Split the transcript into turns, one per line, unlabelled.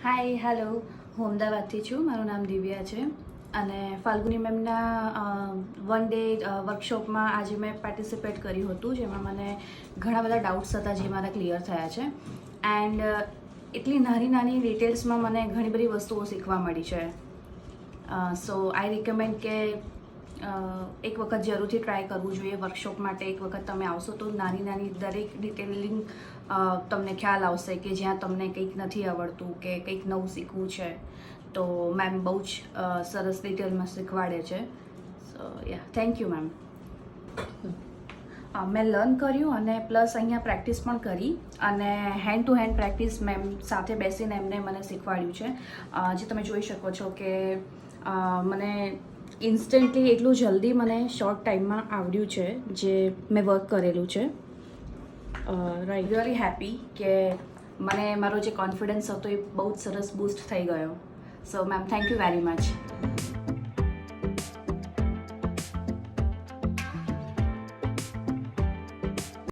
Hi hello, હું અમદાવાદથી છું. મારું નામ દિવ્યા છે અને ફાલ્ગુની મેમના વન ડે વર્કશોપમાં આજે મેં પાર્ટિસિપેટ કર્યું હતું, જેમાં મને ઘણા બધા ડાઉટ્સ હતા જે મારા ક્લિયર થયા છે. એન્ડ એટલી નાની નાની ડિટેલ્સમાં મને ઘણી બધી વસ્તુઓ શીખવા મળી છે. સો આઈ રિકમેન્ડ કે એક વખત જરૂરથી ટ્રાય કરવું જોઈએ વર્કશોપ માટે. એક વખત તમે આવશો તો નાની નાની દરેક ડિટેલિંગ તમને ખ્યાલ આવશે કે જ્યાં તમને કંઈક નથી આવડતું કે કંઈક નવું શીખવું છે તો મેમ બહુ જ સરસ ડિટેલમાં શીખવાડે છે. સો યા, થેન્ક યુ મેમ. મેં લર્ન કર્યું અને પ્લસ અહીંયા પ્રેક્ટિસ પણ કરી અને hand to hand practice ma'am સાથે બેસીને એમને મને શીખવાડ્યું છે. જે તમે જોઈ શકો છો કે મને ઇન્સ્ટન્ટલી એટલું જલ્દી મને શોર્ટ ટાઈમમાં આવડ્યું છે જે મેં વર્ક કરેલું છે. રાઈટ, રિયલી હેપી કે મને મારો જે કોન્ફિડન્સ હતો એ બહુ જ સરસ બૂસ્ટ થઈ ગયો. So ma'am, thank you very much.